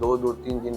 2-3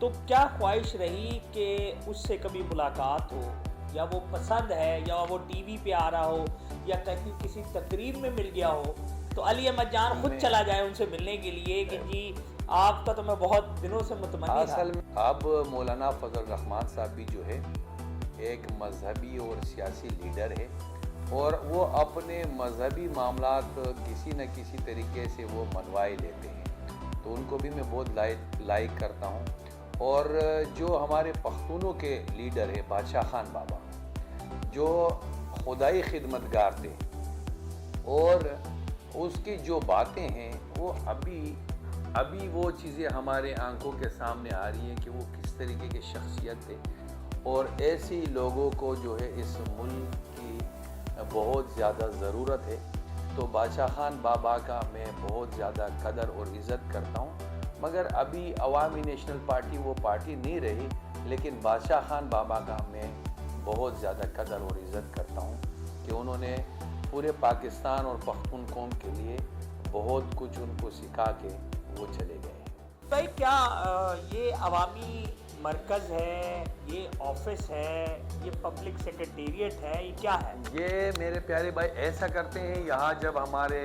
تو کیا خواہش رہی کہ اس سے کبھی ملاقات ہو، یا وہ پسند ہے، یا وہ ٹی وی پہ آ رہا ہو، یا کہیں کسی تقریب میں مل گیا ہو تو علی احمد جان خود چلا جائے ان سے ملنے کے لیے کہ جی آپ کا تو میں بہت دنوں سے متمنی تھا؟ اصل میں اب مولانا فضل الرحمان صاحب بھی جو ہے ایک مذہبی اور سیاسی لیڈر ہے، اور وہ اپنے مذہبی معاملات کسی نہ کسی طریقے سے وہ منوائے لیتے ہیں، تو ان کو بھی میں بہت لائک کرتا ہوں۔ اور جو ہمارے پختونوں کے لیڈر ہے بادشاہ خان بابا، جو خدائی خدمتگار تھے، اور اس کی جو باتیں ہیں وہ ابھی وہ چیزیں ہمارے آنکھوں کے سامنے آ رہی ہیں کہ وہ کس طریقے کی شخصیت تھے، اور ایسی لوگوں کو جو ہے اس ملک کی بہت زیادہ ضرورت ہے۔ تو بادشاہ خان بابا کا میں بہت زیادہ قدر اور عزت کرتا ہوں، مگر ابھی عوامی نیشنل پارٹی وہ پارٹی نہیں رہی، لیکن بادشاہ خان بابا کا میں بہت زیادہ قدر اور عزت کرتا ہوں کہ انہوں نے پورے پاکستان اور پختون قوم کے لیے بہت کچھ ان کو سکھا کے وہ چلے گئے۔ بھائی کیا یہ عوامی مرکز ہے، یہ آفس ہے، یہ پبلک سیکریٹریٹ ہے، یہ کیا ہے؟ یہ میرے پیارے بھائی ایسا کرتے ہیں، یہاں جب ہمارے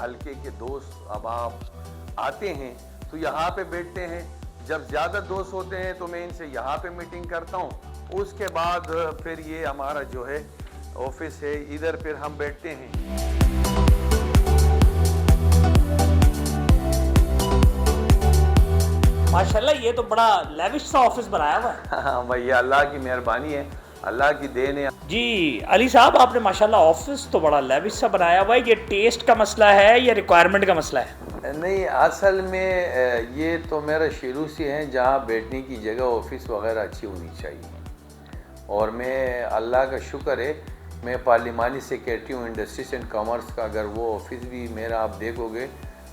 حلقے کے دوست احباب آتے ہیں تو یہاں پہ بیٹھتے ہیں، جب زیادہ دوست ہوتے ہیں تو میں ان سے یہاں پہ میٹنگ کرتا ہوں، اس کے بعد پھر یہ ہمارا جو ہے آفس ہے، ادھر پھر ہم بیٹھتے ہیں۔ ماشاءاللہ یہ تو بڑا لیوش سا آفس بنایا ہوا ہے۔ ہاں بھائی، یہ اللہ کی مہربانی ہے، اللہ کی دین ہے۔ جی علی صاحب، آپ نے ماشاءاللہ آفس تو بڑا لیوش سا بنایا ہوا ہے، یہ ٹیسٹ کا مسئلہ ہے یا ریکوائرمنٹ کا مسئلہ ہے؟ نہیں، اصل میں یہ تو میرا شروع سے ہے، جہاں بیٹھنے کی جگہ آفس وغیرہ اچھی ہونی چاہیے، اور میں اللہ کا شکر ہے میں پارلیمانی سیکریٹری ہوں انڈسٹریز اینڈ کامرس کا۔ اگر وہ آفس بھی میرا آپ دیکھو گے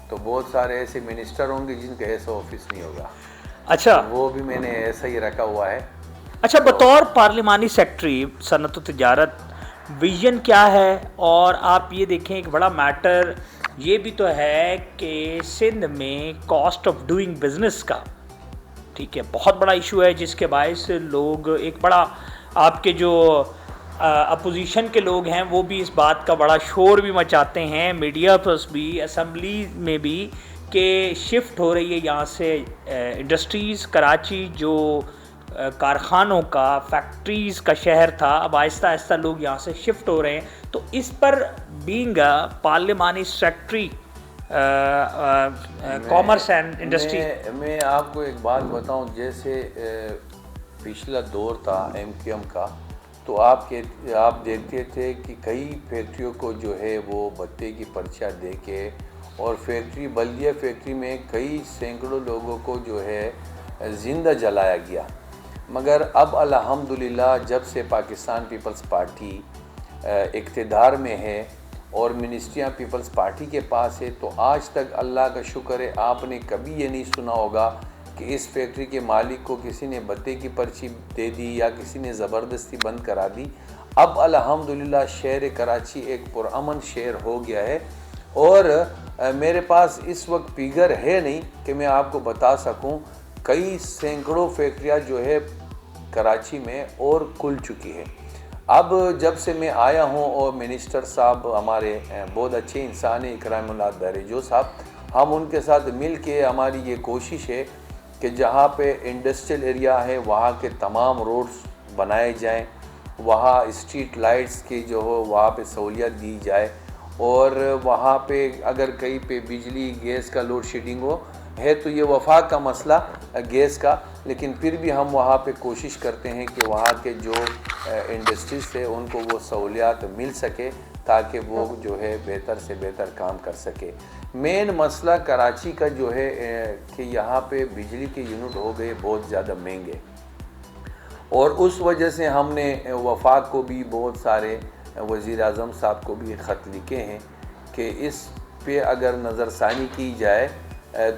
تو بہت سارے ایسے منسٹر ہوں گے جن کا ایسا آفس نہیں ہوگا۔ اچھا، وہ بھی میں نے ایسا ہی رکھا ہوا ہے۔ اچھا، بطور پارلیمانی سیکٹری صنعت و تجارت ویژن کیا ہے؟ اور آپ یہ دیکھیں ایک بڑا میٹر یہ بھی تو ہے کہ سندھ میں کاسٹ آف ڈوئنگ بزنس کا، ٹھیک ہے، بہت بڑا ایشو ہے، جس کے باعث لوگ ایک بڑا، آپ کے جو اپوزیشن کے لوگ ہیں وہ بھی اس بات کا بڑا شور بھی مچاتے ہیں، میڈیا پر بھی، اسمبلی میں بھی، کہ شفٹ ہو رہی ہے یہاں سے انڈسٹریز۔ کراچی جو کارخانوں کا، فیکٹریز کا شہر تھا، اب آہستہ آہستہ لوگ یہاں سے شفٹ ہو رہے ہیں، تو اس پر بینگ پارلیمانی سیکٹری کامرس اینڈ انڈسٹری، میں آپ کو ایک بات بتاؤں، جیسے پچھلا دور تھا ایم کیو ایم کا، تو آپ دیکھتے تھے کہ کئی فیکٹریوں کو جو ہے وہ بتے کی پرچہ دے کے، اور بلدیہ فیکٹری میں کئی سینکڑوں لوگوں کو جو ہے زندہ جلایا گیا۔ مگر اب الحمدللہ جب سے پاکستان پیپلز پارٹی اقتدار میں ہے اور منسٹریاں پیپلز پارٹی کے پاس ہے، تو آج تک اللہ کا شکر ہے آپ نے کبھی یہ نہیں سنا ہوگا کہ اس فیکٹری کے مالک کو کسی نے بتے کی پرچی دے دی یا کسی نے زبردستی بند کرا دی۔ اب الحمدللہ شہر کراچی ایک پرامن شہر ہو گیا ہے، اور میرے پاس اس وقت فگر ہے نہیں کہ میں آپ کو بتا سکوں، کئی سینکڑوں فیکٹریاں جو ہے کراچی میں اور کھل چکی ہے۔ اب جب سے میں آیا ہوں، اور منسٹر صاحب ہمارے بہت اچھے انسان ہیں، اکرام اللہ دریجو صاحب، ہم ان کے ساتھ مل کے ہماری یہ کوشش ہے کہ جہاں پہ انڈسٹریل ایریا ہے وہاں کے تمام روڈز بنائے جائیں، وہاں اسٹریٹ لائٹس کی جو ہو وہاں پہ سہولیت دی جائے، اور وہاں پہ اگر کہیں پہ بجلی گیس کا لوڈ شیڈنگ ہو ہے تو یہ وفاق کا مسئلہ گیس کا، لیکن پھر بھی ہم وہاں پہ کوشش کرتے ہیں کہ وہاں کے جو انڈسٹریز ہے ان کو وہ سہولیات مل سکے تاکہ وہ جو ہے بہتر سے بہتر کام کر سکے۔ مین مسئلہ کراچی کا جو ہے کہ یہاں پہ بجلی کے یونٹ ہو گئے بہت زیادہ مہنگے، اور اس وجہ سے ہم نے وفاق کو بھی بہت سارے وزیر اعظم صاحب کو بھی خط لکھے ہیں کہ اس پہ اگر نظر ثانی کی جائے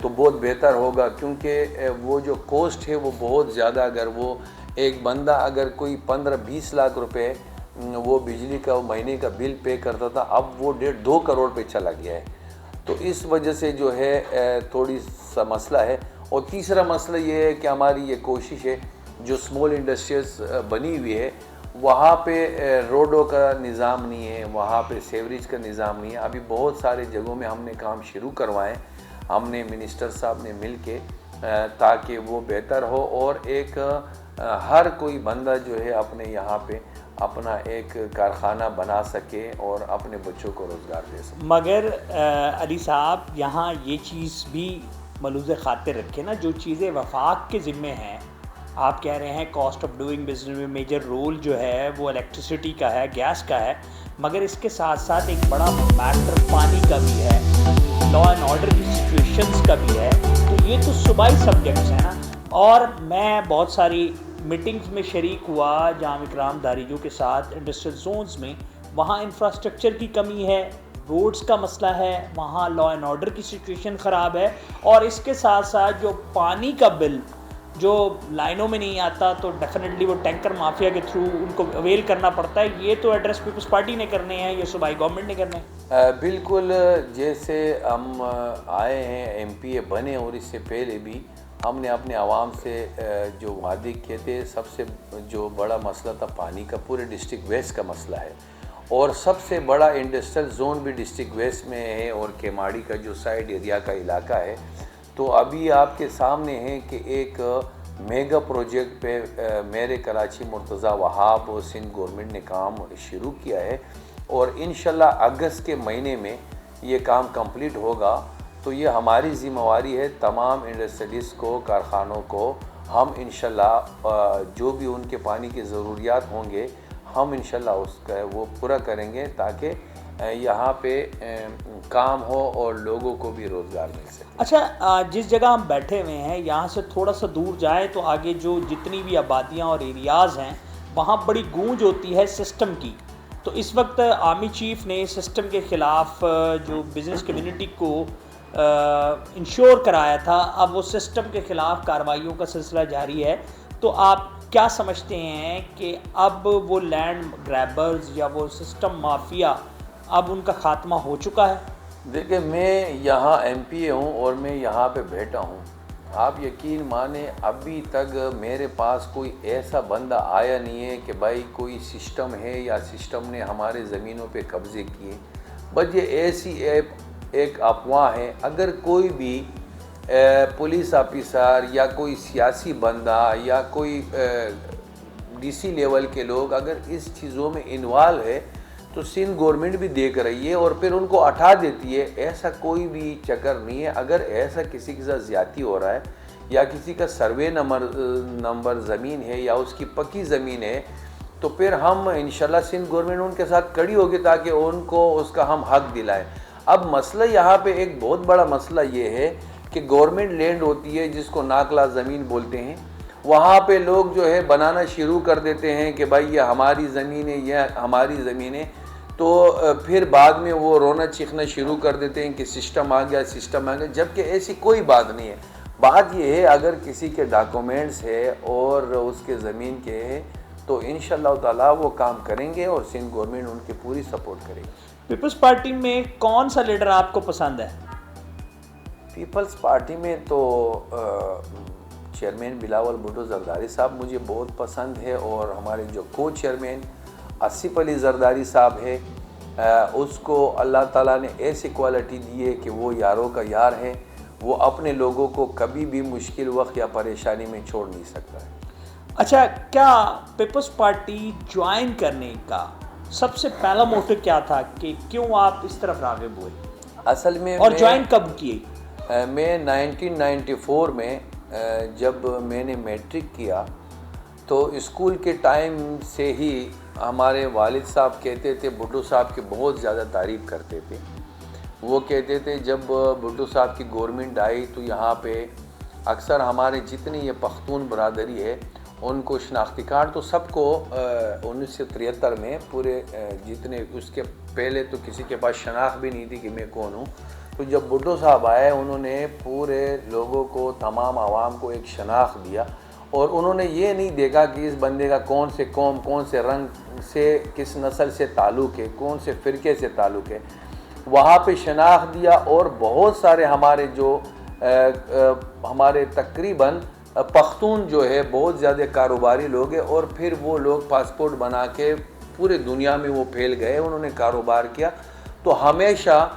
تو بہت بہتر ہوگا، کیونکہ وہ جو کوسٹ ہے وہ بہت زیادہ، اگر وہ ایک بندہ اگر کوئی 15-20 لاکھ روپے وہ بجلی کا مہینے کا بل پے کرتا تھا، اب وہ 1.5-2 کروڑ پہ چلا گیا ہے۔ تو اس وجہ سے جو ہے تھوڑی سا مسئلہ ہے، اور تیسرا مسئلہ یہ ہے کہ ہماری یہ کوشش ہے جو اسمال انڈسٹریز بنی ہوئی ہے وہاں پہ روڈوں کا نظام نہیں ہے, وہاں پہ سیوریج کا نظام نہیں ہے. ابھی بہت سارے جگہوں میں ہم نے کام شروع کروائے ہم نے منسٹر صاحب نے مل کے, تاکہ وہ بہتر ہو اور ایک ہر کوئی بندہ جو ہے اپنے یہاں پہ اپنا ایک کارخانہ بنا سکے اور اپنے بچوں کو روزگار دے سکے. مگر علی صاحب یہاں یہ چیز بھی ملحوظ خاطر رکھے نا, جو چیزیں وفاق کے ذمے ہیں, آپ کہہ رہے ہیں کاسٹ آف ڈوئنگ بزنس میں میجر رول جو ہے وہ الیکٹریسٹی کا ہے, گیس کا ہے, مگر اس کے ساتھ ساتھ ایک بڑا میٹر پانی کا بھی ہے, لا اینڈ آرڈر کی سچویشنز کا بھی ہے. تو یہ تو صوبائی سبجیکٹس ہیں نا. اور میں بہت ساری میٹنگز میں شریک ہوا جامع اکرام داریجو کے ساتھ انڈسٹریل زونز میں, وہاں انفراسٹرکچر کی کمی ہے, روڈز کا مسئلہ ہے, وہاں لا اینڈ آرڈر کی سچویشن خراب ہے, اور اس کے ساتھ ساتھ جو پانی کا بل جو لائنوں میں نہیں آتا تو ڈیفینیٹلی وہ ٹینکر مافیا کے تھرو ان کو اویل کرنا پڑتا ہے. یہ تو ایڈریس پیپلز پارٹی نے کرنے ہیں, یہ صوبائی گورنمنٹ نے کرنے ہیں. بالکل, جیسے ہم آئے ہیں ایم پی اے بنے اور اس سے پہلے بھی ہم نے اپنے عوام سے جو وعدے کیے تھے, سب سے جو بڑا مسئلہ تھا پانی کا, پورے ڈسٹرکٹ ویسٹ کا مسئلہ ہے, اور سب سے بڑا انڈسٹریل زون بھی ڈسٹرکٹ ویسٹ میں ہے, اور کیماڑی کا جو سائڈ ایریا کا علاقہ ہے. تو ابھی آپ کے سامنے ہے کہ ایک میگا پروجیکٹ پہ میرے کراچی مرتضیٰ وہاب اور سندھ گورنمنٹ نے کام شروع کیا ہے, اور انشاءاللہ اگست کے مہینے میں یہ کام کمپلیٹ ہوگا. تو یہ ہماری ذمہ داری ہے تمام انڈسٹریلسٹ کو, کارخانوں کو, ہم انشاءاللہ جو بھی ان کے پانی کی ضروریات ہوں گے ہم انشاءاللہ اس کا وہ پورا کریں گے, تاکہ یہاں پہ کام ہو اور لوگوں کو بھی روزگار مل سکے. اچھا, جس جگہ ہم بیٹھے ہوئے ہیں یہاں سے تھوڑا سا دور جائیں تو آگے جو جتنی بھی آبادیاں اور ایریاز ہیں وہاں بڑی گونج ہوتی ہے سسٹم کی. تو اس وقت آرمی چیف نے سسٹم کے خلاف جو بزنس کمیونٹی کو انشور کرایا تھا, اب وہ سسٹم کے خلاف کارروائیوں کا سلسلہ جاری ہے. تو آپ کیا سمجھتے ہیں کہ اب وہ لینڈ گریبرز یا وہ سسٹم مافیا اب ان کا خاتمہ ہو چکا ہے؟ دیکھیں, میں یہاں ایم پی اے ہوں اور میں یہاں پہ بیٹھا ہوں. آپ یقین مانیں ابھی تک میرے پاس کوئی ایسا بندہ آیا نہیں ہے کہ بھائی کوئی سسٹم ہے یا سسٹم نے ہمارے زمینوں پہ قبضے کیے. بس یہ ایسی ایک افواہ ہے. اگر کوئی بھی پولیس آفیسر یا کوئی سیاسی بندہ یا کوئی ڈی سی لیول کے لوگ اگر اس چیزوں میں انوالو ہے تو سندھ گورنمنٹ بھی دیکھ رہی ہے اور پھر ان کو ہٹا دیتی ہے. ایسا کوئی بھی چکر نہیں ہے. اگر ایسا کسی کے ساتھ زیادتی ہو رہا ہے یا کسی کا سروے نمبر زمین ہے یا اس کی پکی زمین ہے, تو پھر ہم انشاءاللہ سندھ گورنمنٹ ان کے ساتھ کڑی ہوگی تاکہ ان کو اس کا ہم حق دلائیں. اب مسئلہ یہاں پہ ایک بہت بڑا مسئلہ یہ ہے کہ گورنمنٹ لینڈ ہوتی ہے جس کو ناقلا زمین بولتے ہیں, وہاں پہ لوگ جو ہے بنانا شروع کر دیتے ہیں کہ بھائی یہ ہماری زمین ہے, یہ ہماری زمین ہے. تو پھر بعد میں وہ رونا چیخنا شروع کر دیتے ہیں کہ سسٹم آ گیا, سسٹم آ گیا, جبکہ ایسی کوئی بات نہیں ہے. بات یہ ہے اگر کسی کے ڈاکومنٹس ہے اور اس کے زمین کے ہے تو انشاءاللہ تعالیٰ وہ کام کریں گے اور سندھ گورنمنٹ ان کی پوری سپورٹ کرے گی. پیپلز پارٹی میں کون سا لیڈر آپ کو پسند ہے؟ پیپلز پارٹی میں تو چیئرمین بلاول بھٹو زرداری صاحب مجھے بہت پسند ہے, اور ہمارے جو کو چیئرمین آصف علی زرداری صاحب ہے, اس کو اللہ تعالیٰ نے ایسی کوالٹی دی ہے کہ وہ یاروں کا یار ہے. وہ اپنے لوگوں کو کبھی بھی مشکل وقت یا پریشانی میں چھوڑ نہیں سکتا ہے. اچھا, کیا پیپلز پارٹی جوائن کرنے کا سب سے پہلا موٹو کیا تھا کہ کیوں آپ اس طرف راغب ہوئے اصل میں, اور جوائن کب کیے؟ میں 1994 میں جب میں نے میٹرک کیا تو اسکول کے ٹائم سے ہی ہمارے والد صاحب کہتے تھے, بھٹو صاحب کی بہت زیادہ تعریف کرتے تھے. وہ کہتے تھے جب بھٹو صاحب کی گورنمنٹ آئی تو یہاں پہ اکثر ہمارے جتنی یہ پختون برادری ہے ان کو شناختی کارڈ تو سب کو 1973 میں پورے جتنے, اس کے پہلے تو کسی کے پاس شناخت بھی نہیں تھی کہ میں کون ہوں. تو جب بھٹو صاحب آئے انہوں نے پورے لوگوں کو, تمام عوام کو ایک شناخت دیا, اور انہوں نے یہ نہیں دیکھا کہ اس بندے کا کون سے قوم, کون سے رنگ سے, کس نسل سے تعلق ہے, کون سے فرقے سے تعلق ہے. وہاں پہ شناخت دیا, اور بہت سارے ہمارے جو ہمارے تقریباً پختون جو ہے بہت زیادہ کاروباری لوگ ہیں، اور پھر وہ لوگ پاسپورٹ بنا کے پورے دنیا میں وہ پھیل گئے، انہوں نے کاروبار کیا۔ تو ہمیشہ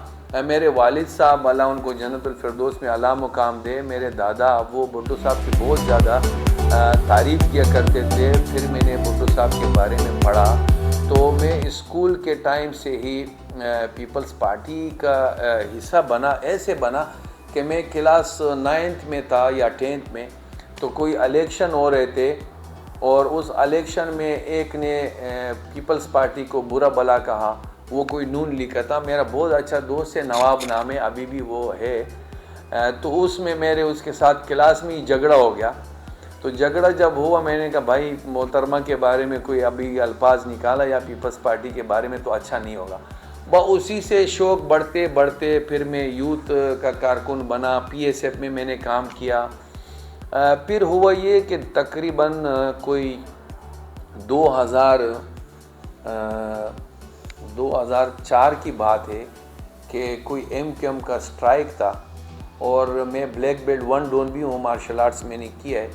میرے والد صاحب اللہ ان کو جنت الفردوس میں اعلیٰ مقام دے، میرے دادا وہ بھٹو صاحب کی بہت زیادہ تعریف کیا کرتے تھے۔ پھر میں نے بھٹو صاحب کے بارے میں پڑھا تو میں اسکول کے ٹائم سے ہی پیپلز پارٹی کا حصہ بنا، ایسے بنا کہ میں کلاس 9th میں تھا یا 10th میں، تو کوئی الیکشن ہو رہے تھے، اور اس الیکشن میں ایک نے پیپلز پارٹی کو برا بلا کہا، وہ کوئی نون لیگ کا تھا، میرا بہت اچھا دوست ہے نواب نام ہے، ابھی بھی وہ ہے۔ تو اس میں میرے اس کے ساتھ کلاس میں ہی جھگڑا ہو گیا۔ تو جھگڑا جب ہوا میں نے کہا بھائی محترمہ کے بارے میں کوئی ابھی الفاظ نکالا یا پیپلز پارٹی کے بارے میں تو اچھا نہیں ہوگا۔ اسی سے شوق بڑھتے بڑھتے پھر میں یوتھ کا کارکن بنا، PSF میں نے کام کیا۔ پھر ہوا یہ کہ تقریباً کوئی 2004 کی بات ہے کہ کوئی MQM کا سٹرائک تھا، اور میں بلیک بیلٹ 1 ڈون بھی ہوں، مارشل آرٹس میں نے کیا ہے۔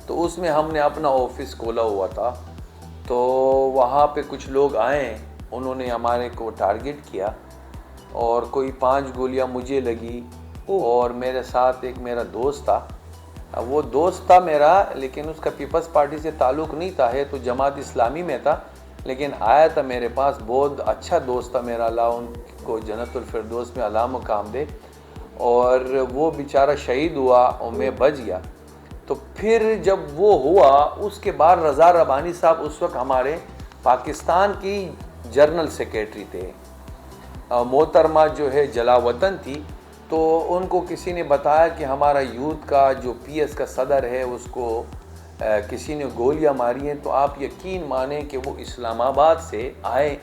تو اس میں ہم نے اپنا آفس کھولا ہوا تھا، تو وہاں پہ کچھ لوگ آئے، انہوں نے ہمارے کو ٹارگٹ کیا، اور کوئی 5 گولیاں مجھے لگی، اور میرے ساتھ ایک میرا دوست تھا۔ وہ دوست تھا میرا، لیکن اس کا پیپلز پارٹی سے تعلق نہیں تھا، ہے تو جماعت اسلامی میں تھا، لیکن آیا تھا میرے پاس، بہت اچھا دوست تھا میرا، اللہ ان کو جنت الفردوس میں اعلیٰ مقام دے۔ اور وہ بیچارہ شہید ہوا اور میں بچ گیا۔ تو پھر جب وہ ہوا اس کے بعد رضا ربانی صاحب اس وقت ہمارے پاکستان کی جنرل سیکریٹری تھے، محترمہ جو ہے جلا وطن تھی۔ تو ان کو کسی نے بتایا کہ ہمارا یوتھ کا جو PS کا صدر ہے اس کو کسی نے گولیاں ماری ہیں، تو آپ یقین مانیں کہ وہ اسلام آباد سے آئے،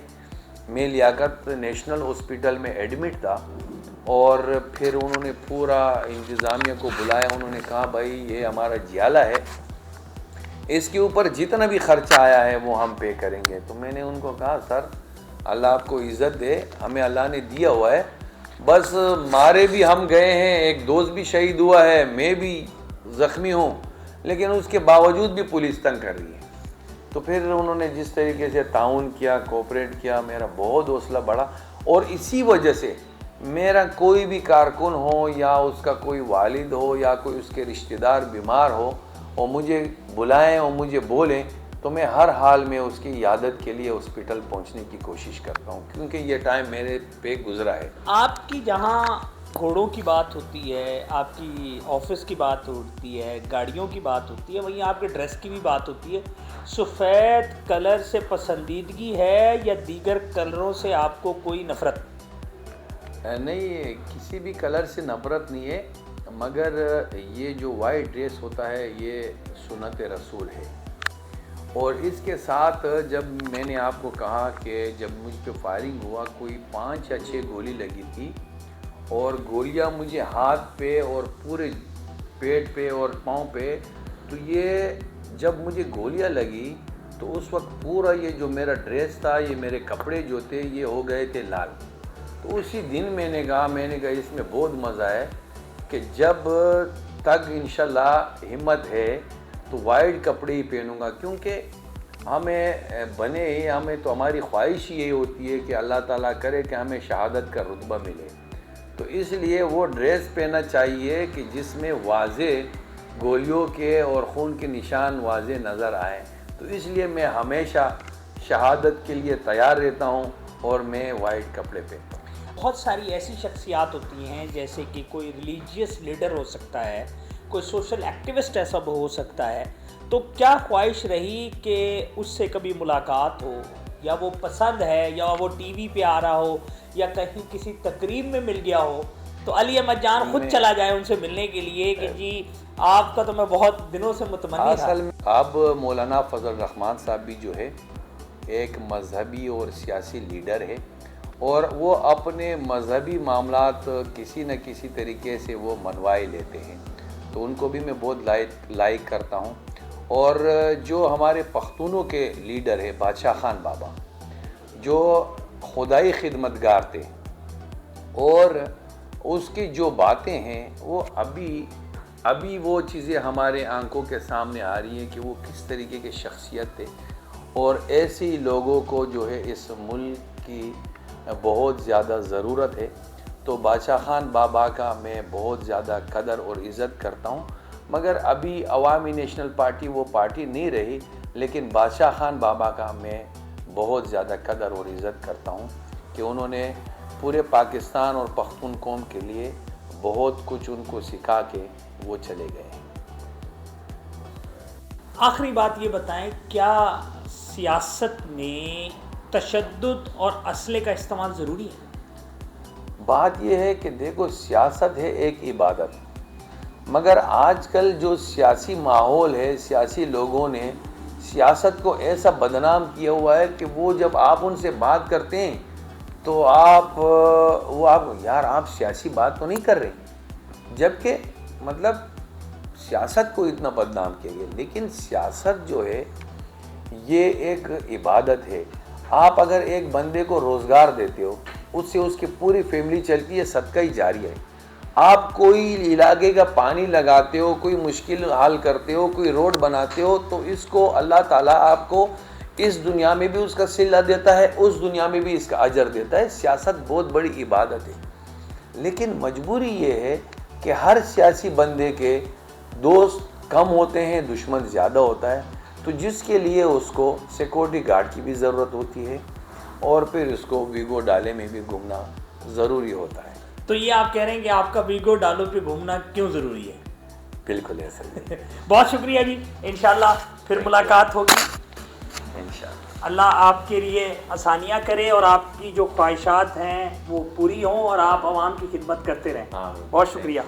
میں لیاقت نیشنل ہاسپٹل میں ایڈمٹ تھا، اور پھر انہوں نے پورا انتظامیہ کو بلایا، انہوں نے کہا بھائی یہ ہمارا جیالہ ہے، اس کے اوپر جتنا بھی خرچہ آیا ہے وہ ہم پے کریں گے۔ تو میں نے ان کو کہا سر اللہ آپ کو عزت دے، ہمیں اللہ نے دیا ہوا ہے، بس مارے بھی ہم گئے ہیں، ایک دوست بھی شہید ہوا ہے، میں بھی زخمی ہوں، لیکن اس کے باوجود بھی پولیس تنگ کر رہی ہے۔ تو پھر انہوں نے جس طریقے سے تعاون کیا، کوپریٹ کیا، میرا بہت حوصلہ بڑھا، اور اسی وجہ سے میرا کوئی بھی کارکن ہو یا اس کا کوئی والد ہو یا کوئی اس کے رشتہ دار بیمار ہو اور مجھے بلائیں اور مجھے بولیں، تو میں ہر حال میں اس کی عیادت کے لیے ہاسپٹل پہنچنے کی کوشش کرتا ہوں، کیونکہ یہ ٹائم میرے پہ گزرا ہے۔ آپ کی جہاں گھوڑوں کی بات ہوتی ہے، آپ کی آفس کی بات ہوتی ہے، گاڑیوں کی بات ہوتی ہے، وہیں آپ کے ڈریس کی بھی بات ہوتی ہے۔ سفید کلر سے پسندیدگی ہے یا دیگر کلروں سے آپ کو کوئی نفرت؟ نہیں، کسی بھی کلر سے نفرت نہیں ہے، مگر یہ جو وائٹ ڈریس ہوتا ہے یہ سنت رسول ہے۔ اور اس کے ساتھ جب میں نے آپ کو کہا کہ جب مجھ پہ فائرنگ ہوا کوئی 5 یا 6 گولی لگی تھی، اور گولیاں مجھے ہاتھ پہ اور پورے پیٹ پہ اور پاؤں پہ، تو یہ جب مجھے گولیاں لگی تو اس وقت پورا یہ جو میرا ڈریس تھا، یہ میرے کپڑے جو تھے یہ ہو گئے تھے لال۔ تو اسی دن میں نے کہا اس میں بہت مزہ ہے کہ جب تک انشاءاللہ ہمت ہے تو وائٹ کپڑے ہی پہنوں گا، کیونکہ ہمیں بنے ہی ہمیں تو ہماری خواہش ہی یہی ہوتی ہے کہ اللہ تعالیٰ کرے کہ ہمیں شہادت کا رتبہ ملے، تو اس لیے وہ ڈریس پہننا چاہیے کہ جس میں واضح گولیوں کے اور خون کے نشان واضح نظر آئیں۔ تو اس لیے میں ہمیشہ شہادت کے لیے تیار رہتا ہوں اور میں وائٹ کپڑے پہنتا ہوں۔ بہت ساری ایسی شخصیات ہوتی ہیں، جیسے کہ کوئی ریلیجیس لیڈر ہو سکتا ہے، کوئی سوشل ایکٹیوسٹ ایسا ہو سکتا ہے، تو کیا خواہش رہی کہ اس سے کبھی ملاقات ہو، یا وہ پسند ہے، یا وہ ٹی وی پہ آ رہا ہو، یا کہیں کسی تقریب میں مل گیا ہو، تو علی احمد جان خود چلا جائے ان سے ملنے کے لیے کہ جی آپ کا تو میں بہت دنوں سے متمنی تھا؟ اصل میں اب مولانا فضل الرحمان صاحب بھی جو ہے ایک مذہبی اور سیاسی لیڈر ہے، اور وہ اپنے مذہبی معاملات کسی نہ کسی طریقے سے وہ منوائے لیتے ہیں، تو ان کو بھی میں بہت لائک کرتا ہوں۔ اور جو ہمارے پختونوں کے لیڈر ہے بادشاہ خان بابا، جو خدائی خدمتگار تھے، اور اس کی جو باتیں ہیں وہ ابھی وہ چیزیں ہمارے آنکھوں کے سامنے آ رہی ہیں کہ وہ کس طریقے کی شخصیت تھے، اور ایسی لوگوں کو جو ہے اس ملک کی بہت زیادہ ضرورت ہے۔ تو بادشاہ خان بابا کا میں بہت زیادہ قدر اور عزت کرتا ہوں، مگر ابھی عوامی نیشنل پارٹی وہ پارٹی نہیں رہی، لیکن بادشاہ خان بابا کا میں بہت زیادہ قدر اور عزت کرتا ہوں کہ انہوں نے پورے پاکستان اور پختون قوم کے لیے بہت کچھ ان کو سکھا کے وہ چلے گئے۔ آخری بات یہ بتائیں، کیا سیاست میں تشدد اور اسلحے کا استعمال ضروری ہے؟ بات یہ ہے کہ دیکھو، سیاست ہے ایک عبادت، مگر آج کل جو سیاسی ماحول ہے، سیاسی لوگوں نے سیاست کو ایسا بدنام کیا ہوا ہے کہ وہ جب آپ ان سے بات کرتے ہیں تو آپ سیاسی بات تو نہیں کر رہے، جبکہ مطلب سیاست کو اتنا بدنام کیا گیا۔ لیکن سیاست جو ہے یہ ایک عبادت ہے۔ آپ اگر ایک بندے کو روزگار دیتے ہو، اس سے اس کی پوری فیملی چلتی ہے، صدقہ ہی جاری ہے۔ آپ کوئی علاقے کا پانی لگاتے ہو، کوئی مشکل حل کرتے ہو، کوئی روڈ بناتے ہو، تو اس کو اللہ تعالیٰ آپ کو اس دنیا میں بھی اس کا صلہ دیتا ہے، اس دنیا میں بھی اس کا اجر دیتا ہے۔ سیاست بہت بڑی عبادت ہے، لیکن مجبوری یہ ہے کہ ہر سیاسی بندے کے دوست کم ہوتے ہیں، دشمن زیادہ ہوتا ہے، تو جس کے لیے اس کو سیکورٹی گارڈ کی بھی ضرورت ہوتی ہے، اور پھر اس کو ویگو ڈالے میں بھی گھومنا ضروری ہوتا ہے۔ تو یہ آپ کہہ رہے ہیں کہ آپ کا ویگو ڈالو پہ گھومنا کیوں ضروری ہے؟ بالکل ایسا ہی۔ بہت شکریہ جی، انشاءاللہ پھر ملاقات ہوگی۔ انشاءاللہ اللہ آپ کے لیے آسانیاں کرے اور آپ کی جو خواہشات ہیں وہ پوری ہوں اور آپ عوام کی خدمت کرتے رہیں۔ آمین۔ بہت شکریہ۔